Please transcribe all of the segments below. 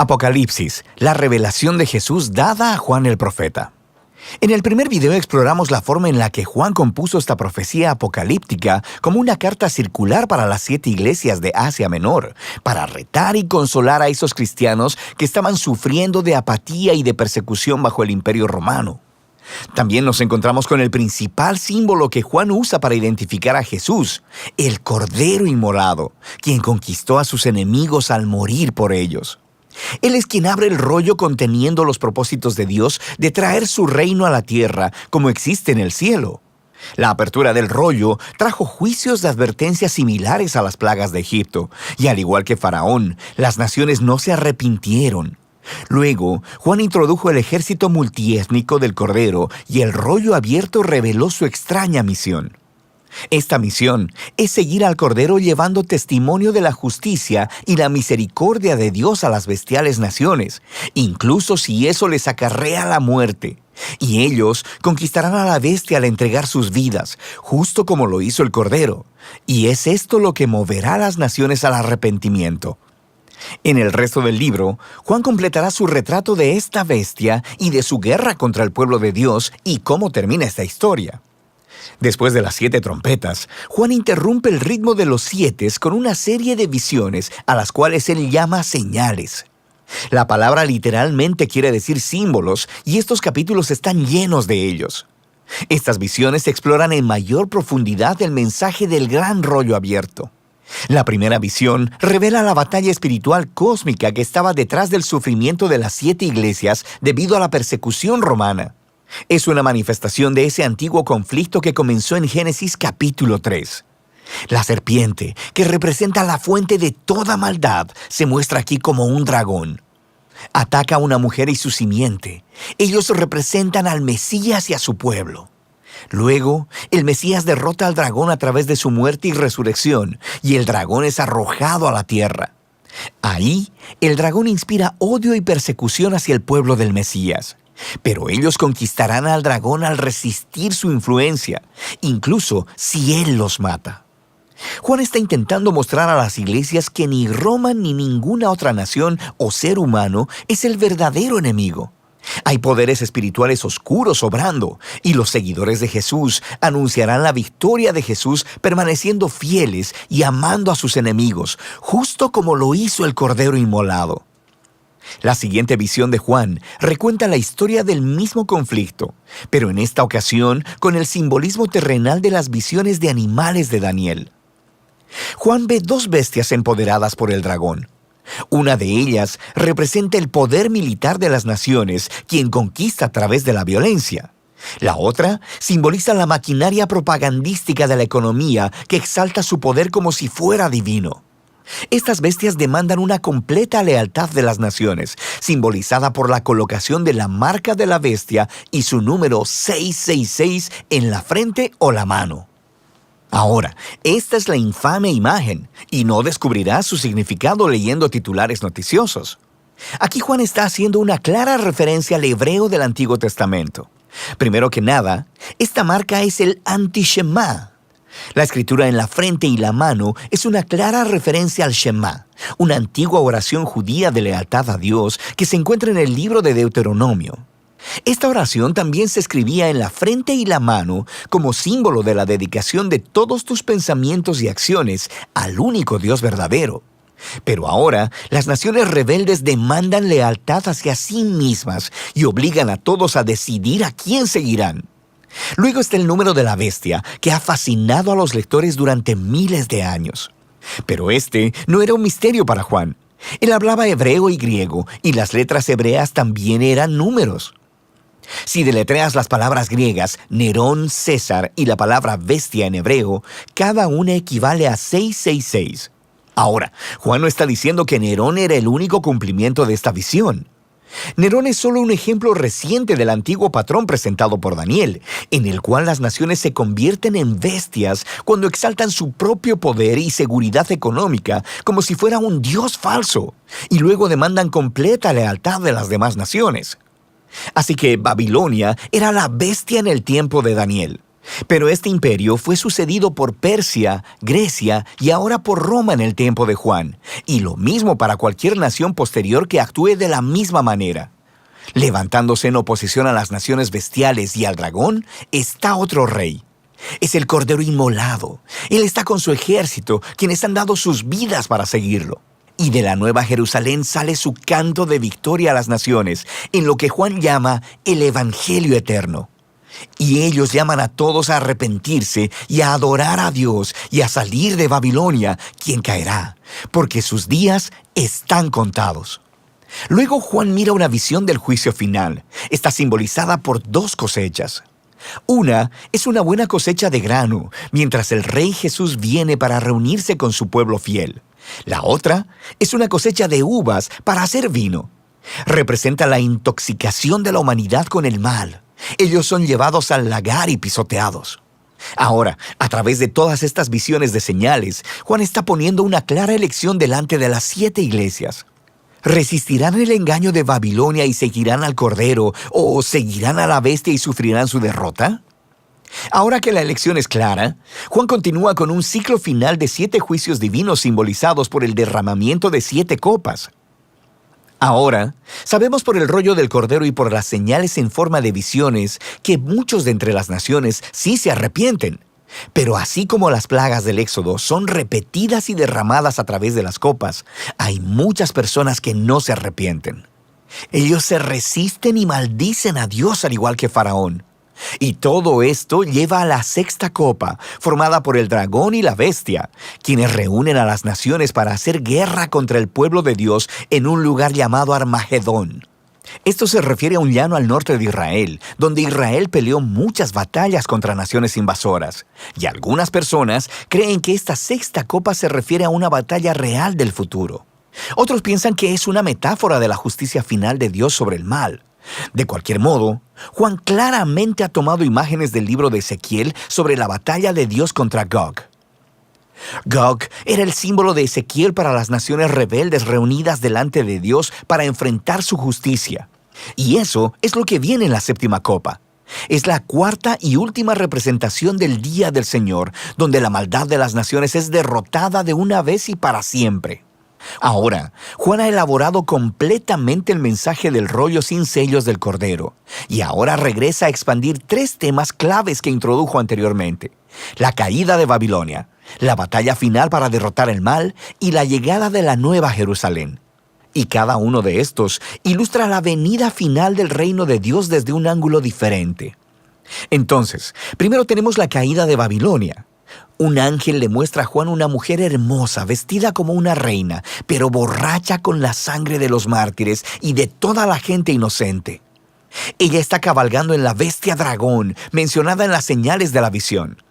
Apocalipsis, la revelación de Jesús dada a Juan el profeta. En el primer video exploramos la forma en la que Juan compuso esta profecía apocalíptica como una carta circular para las 7 iglesias de Asia Menor, para retar y consolar a esos cristianos que estaban sufriendo de apatía y de persecución bajo el Imperio Romano. También nos encontramos con el principal símbolo que Juan usa para identificar a Jesús, el Cordero Inmolado, quien conquistó a sus enemigos al morir por ellos. Él es quien abre el rollo conteniendo los propósitos de Dios de traer su reino a la tierra como existe en el cielo. La apertura del rollo trajo juicios de advertencia similares a las plagas de Egipto, y al igual que Faraón, las naciones no se arrepintieron. Luego, Juan introdujo el ejército multiétnico del Cordero y el rollo abierto reveló su extraña misión. Esta misión es seguir al Cordero llevando testimonio de la justicia y la misericordia de Dios a las bestiales naciones, incluso si eso les acarrea la muerte. Y ellos conquistarán a la bestia al entregar sus vidas, justo como lo hizo el Cordero. Y es esto lo que moverá a las naciones al arrepentimiento. En el resto del libro, Juan completará su retrato de esta bestia y de su guerra contra el pueblo de Dios y cómo termina esta historia. Después de las 7 trompetas, Juan interrumpe el ritmo de los 7 con una serie de visiones a las cuales él llama señales. La palabra literalmente quiere decir símbolos y estos capítulos están llenos de ellos. Estas visiones exploran en mayor profundidad el mensaje del gran rollo abierto. La primera visión revela la batalla espiritual cósmica que estaba detrás del sufrimiento de las 7 iglesias debido a la persecución romana. Es una manifestación de ese antiguo conflicto que comenzó en Génesis capítulo 3. La serpiente, que representa la fuente de toda maldad, se muestra aquí como un dragón. Ataca a una mujer y su simiente. Ellos representan al Mesías y a su pueblo. Luego, el Mesías derrota al dragón a través de su muerte y resurrección, y el dragón es arrojado a la tierra. Ahí, el dragón inspira odio y persecución hacia el pueblo del Mesías. Pero ellos conquistarán al dragón al resistir su influencia, incluso si él los mata. Juan está intentando mostrar a las iglesias que ni Roma ni ninguna otra nación o ser humano es el verdadero enemigo. Hay poderes espirituales oscuros obrando, y los seguidores de Jesús anunciarán la victoria de Jesús permaneciendo fieles y amando a sus enemigos, justo como lo hizo el Cordero Inmolado. La siguiente visión de Juan recuenta la historia del mismo conflicto, pero en esta ocasión con el simbolismo terrenal de las visiones de animales de Daniel. Juan ve 2 bestias empoderadas por el dragón. Una de ellas representa el poder militar de las naciones, quien conquista a través de la violencia. La otra simboliza la maquinaria propagandística de la economía que exalta su poder como si fuera divino. Estas bestias demandan una completa lealtad de las naciones, simbolizada por la colocación de la marca de la bestia y su número 666 en la frente o la mano. Ahora, esta es la infame imagen, y no descubrirás su significado leyendo titulares noticiosos. Aquí Juan está haciendo una clara referencia al hebreo del Antiguo Testamento. Primero que nada, esta marca es el Anti-Shema. La escritura en la frente y la mano es una clara referencia al Shema, una antigua oración judía de lealtad a Dios que se encuentra en el libro de Deuteronomio. Esta oración también se escribía en la frente y la mano como símbolo de la dedicación de todos tus pensamientos y acciones al único Dios verdadero. Pero ahora, las naciones rebeldes demandan lealtad hacia sí mismas y obligan a todos a decidir a quién seguirán. Luego está el número de la bestia, que ha fascinado a los lectores durante miles de años. Pero este no era un misterio para Juan. Él hablaba hebreo y griego, y las letras hebreas también eran números. Si deletreas las palabras griegas Nerón, César y la palabra bestia en hebreo, cada una equivale a 666. Ahora, Juan no está diciendo que Nerón era el único cumplimiento de esta visión. Nerón es solo un ejemplo reciente del antiguo patrón presentado por Daniel, en el cual las naciones se convierten en bestias cuando exaltan su propio poder y seguridad económica como si fuera un dios falso, y luego demandan completa lealtad de las demás naciones. Así que Babilonia era la bestia en el tiempo de Daniel. Pero este imperio fue sucedido por Persia, Grecia y ahora por Roma en el tiempo de Juan, y lo mismo para cualquier nación posterior que actúe de la misma manera. Levantándose en oposición a las naciones bestiales y al dragón, está otro rey. Es el Cordero Inmolado. Él está con su ejército, quienes han dado sus vidas para seguirlo. Y de la Nueva Jerusalén sale su canto de victoria a las naciones, en lo que Juan llama el Evangelio Eterno. Y ellos llaman a todos a arrepentirse y a adorar a Dios y a salir de Babilonia, quien caerá, porque sus días están contados. Luego Juan mira una visión del juicio final. Está simbolizada por dos cosechas. Una es una buena cosecha de grano, mientras el Rey Jesús viene para reunirse con su pueblo fiel. La otra es una cosecha de uvas para hacer vino. Representa la intoxicación de la humanidad con el mal. Ellos son llevados al lagar y pisoteados. Ahora, a través de todas estas visiones de señales, Juan está poniendo una clara elección delante de las 7 iglesias. ¿Resistirán el engaño de Babilonia y seguirán al Cordero, o seguirán a la bestia y sufrirán su derrota? Ahora que la elección es clara, Juan continúa con un ciclo final de 7 juicios divinos simbolizados por el derramamiento de 7 copas. Ahora, sabemos por el rollo del Cordero y por las señales en forma de visiones que muchos de entre las naciones sí se arrepienten. Pero así como las plagas del Éxodo son repetidas y derramadas a través de las copas, hay muchas personas que no se arrepienten. Ellos se resisten y maldicen a Dios al igual que Faraón. Y todo esto lleva a la 6ª copa, formada por el dragón y la bestia, quienes reúnen a las naciones para hacer guerra contra el pueblo de Dios en un lugar llamado Armagedón. Esto se refiere a un llano al norte de Israel, donde Israel peleó muchas batallas contra naciones invasoras. Y algunas personas creen que esta 6ª copa se refiere a una batalla real del futuro. Otros piensan que es una metáfora de la justicia final de Dios sobre el mal. De cualquier modo, Juan claramente ha tomado imágenes del libro de Ezequiel sobre la batalla de Dios contra Gog. Gog era el símbolo de Ezequiel para las naciones rebeldes reunidas delante de Dios para enfrentar su justicia. Y eso es lo que viene en la 7ª copa. Es la 4ª y última representación del día del Señor, donde la maldad de las naciones es derrotada de una vez y para siempre. Ahora, Juan ha elaborado completamente el mensaje del rollo sin sellos del Cordero, y ahora regresa a expandir 3 temas claves que introdujo anteriormente: la caída de Babilonia, la batalla final para derrotar el mal y la llegada de la Nueva Jerusalén. Y cada uno de estos ilustra la venida final del reino de Dios desde un ángulo diferente. Entonces, primero tenemos la caída de Babilonia. Un ángel le muestra a Juan una mujer hermosa, vestida como una reina, pero borracha con la sangre de los mártires y de toda la gente inocente. Ella está cabalgando en la bestia dragón, mencionada en las señales de la visión.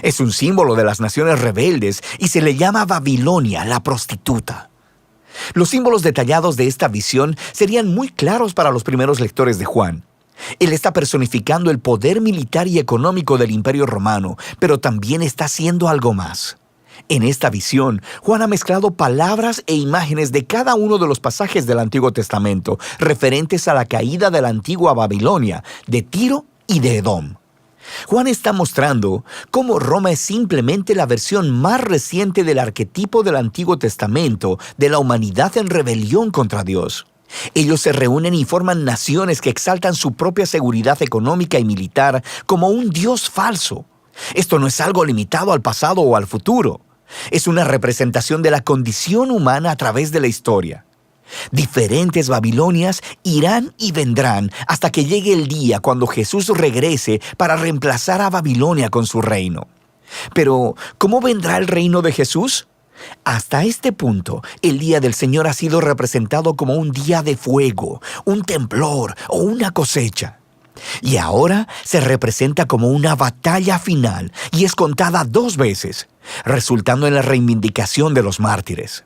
Es un símbolo de las naciones rebeldes y se le llama Babilonia, la prostituta. Los símbolos detallados de esta visión serían muy claros para los primeros lectores de Juan. Él está personificando el poder militar y económico del Imperio Romano, pero también está haciendo algo más. En esta visión, Juan ha mezclado palabras e imágenes de cada uno de los pasajes del Antiguo Testamento, referentes a la caída de la antigua Babilonia, de Tiro y de Edom. Juan está mostrando cómo Roma es simplemente la versión más reciente del arquetipo del Antiguo Testamento de la humanidad en rebelión contra Dios. Ellos se reúnen y forman naciones que exaltan su propia seguridad económica y militar como un Dios falso. Esto no es algo limitado al pasado o al futuro. Es una representación de la condición humana a través de la historia. Diferentes Babilonias irán y vendrán hasta que llegue el día cuando Jesús regrese para reemplazar a Babilonia con su reino. Pero, ¿cómo vendrá el reino de Jesús? Hasta este punto, el día del Señor ha sido representado como un día de fuego, un temblor o una cosecha. Y ahora se representa como una batalla final y es contada 2 veces, resultando en la reivindicación de los mártires.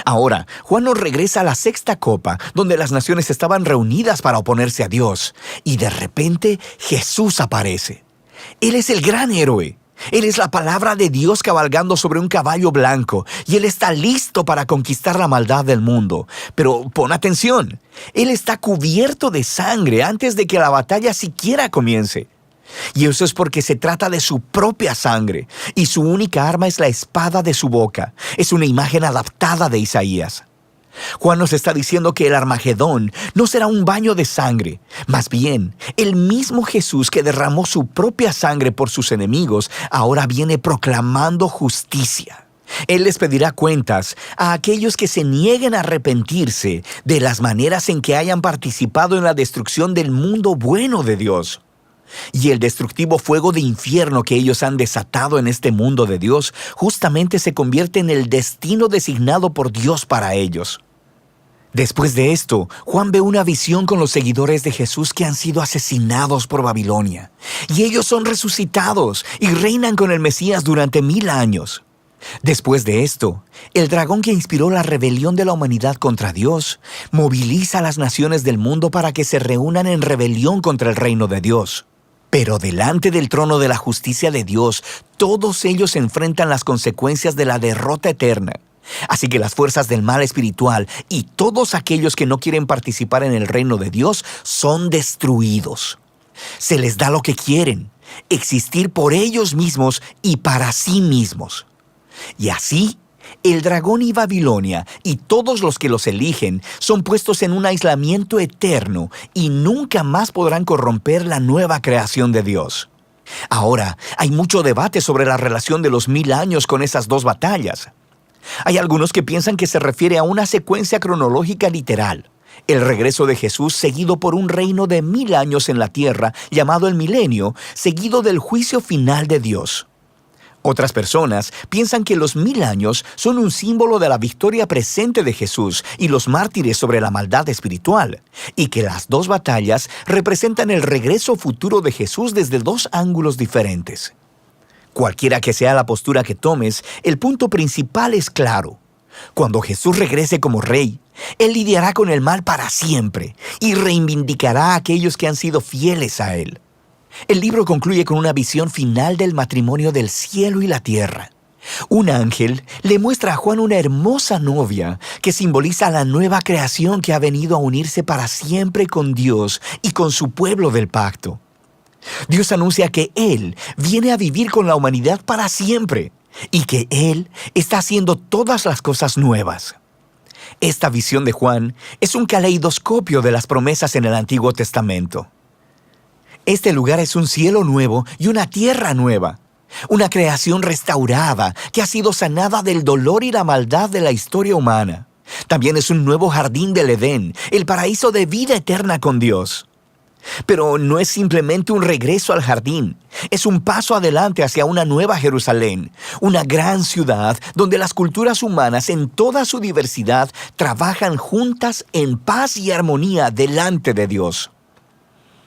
Ahora, Juan nos regresa a la 6ª copa, donde las naciones estaban reunidas para oponerse a Dios, y de repente Jesús aparece. Él es el gran héroe. Él es la palabra de Dios cabalgando sobre un caballo blanco, y Él está listo para conquistar la maldad del mundo. Pero pon atención, Él está cubierto de sangre antes de que la batalla siquiera comience. Y eso es porque se trata de su propia sangre, y su única arma es la espada de su boca. Es una imagen adaptada de Isaías. Juan nos está diciendo que el Armagedón no será un baño de sangre. Más bien, el mismo Jesús que derramó su propia sangre por sus enemigos, ahora viene proclamando justicia. Él les pedirá cuentas a aquellos que se nieguen a arrepentirse de las maneras en que hayan participado en la destrucción del mundo bueno de Dios. Y el destructivo fuego de infierno que ellos han desatado en este mundo de Dios justamente se convierte en el destino designado por Dios para ellos. Después de esto, Juan ve una visión con los seguidores de Jesús que han sido asesinados por Babilonia. Y ellos son resucitados y reinan con el Mesías durante 1000 años. Después de esto, el dragón que inspiró la rebelión de la humanidad contra Dios, moviliza a las naciones del mundo para que se reúnan en rebelión contra el reino de Dios. Pero delante del trono de la justicia de Dios, todos ellos enfrentan las consecuencias de la derrota eterna. Así que las fuerzas del mal espiritual y todos aquellos que no quieren participar en el reino de Dios son destruidos. Se les da lo que quieren, existir por ellos mismos y para sí mismos. Y así, el dragón y Babilonia y todos los que los eligen son puestos en un aislamiento eterno y nunca más podrán corromper la nueva creación de Dios. Ahora, hay mucho debate sobre la relación de los 1000 años con esas dos batallas. Hay algunos que piensan que se refiere a una secuencia cronológica literal, el regreso de Jesús seguido por un reino de 1000 años en la tierra llamado el milenio, seguido del juicio final de Dios. Otras personas piensan que los 1000 años son un símbolo de la victoria presente de Jesús y los mártires sobre la maldad espiritual, y que las dos batallas representan el regreso futuro de Jesús desde dos ángulos diferentes. Cualquiera que sea la postura que tomes, el punto principal es claro. Cuando Jesús regrese como Rey, Él lidiará con el mal para siempre y reivindicará a aquellos que han sido fieles a Él. El libro concluye con una visión final del matrimonio del cielo y la tierra. Un ángel le muestra a Juan una hermosa novia que simboliza la nueva creación que ha venido a unirse para siempre con Dios y con su pueblo del pacto. Dios anuncia que Él viene a vivir con la humanidad para siempre y que Él está haciendo todas las cosas nuevas. Esta visión de Juan es un caleidoscopio de las promesas en el Antiguo Testamento. Este lugar es un cielo nuevo y una tierra nueva, una creación restaurada que ha sido sanada del dolor y la maldad de la historia humana. También es un nuevo jardín del Edén, el paraíso de vida eterna con Dios. Pero no es simplemente un regreso al jardín, es un paso adelante hacia una nueva Jerusalén, una gran ciudad donde las culturas humanas en toda su diversidad trabajan juntas en paz y armonía delante de Dios.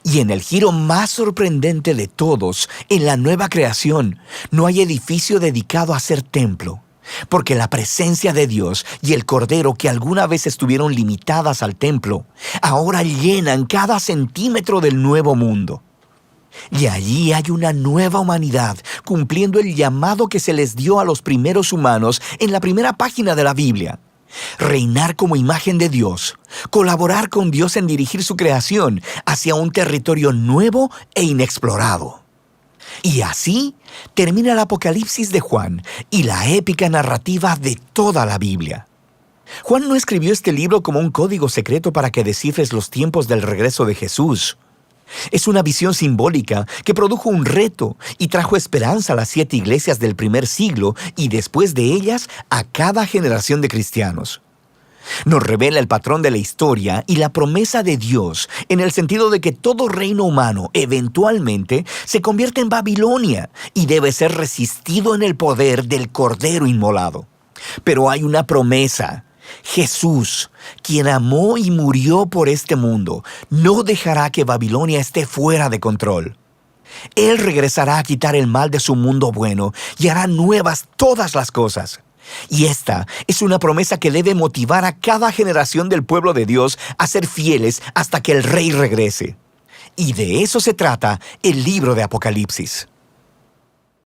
Y en el giro más sorprendente de todos, en la nueva creación, no hay edificio dedicado a ser templo, porque la presencia de Dios y el Cordero que alguna vez estuvieron limitadas al templo, ahora llenan cada centímetro del nuevo mundo. Y allí hay una nueva humanidad, cumpliendo el llamado que se les dio a los primeros humanos en la primera página de la Biblia. Reinar como imagen de Dios, colaborar con Dios en dirigir su creación hacia un territorio nuevo e inexplorado. Y así termina el Apocalipsis de Juan y la épica narrativa de toda la Biblia. Juan no escribió este libro como un código secreto para que descifres los tiempos del regreso de Jesús. Es una visión simbólica que produjo un reto y trajo esperanza a las 7 iglesias del primer siglo y después de ellas a cada generación de cristianos. Nos revela el patrón de la historia y la promesa de Dios en el sentido de que todo reino humano eventualmente se convierte en Babilonia y debe ser resistido en el poder del Cordero inmolado. Pero hay una promesa. Jesús, quien amó y murió por este mundo, no dejará que Babilonia esté fuera de control. Él regresará a quitar el mal de su mundo bueno y hará nuevas todas las cosas. Y esta es una promesa que debe motivar a cada generación del pueblo de Dios a ser fieles hasta que el Rey regrese. Y de eso se trata el libro de Apocalipsis.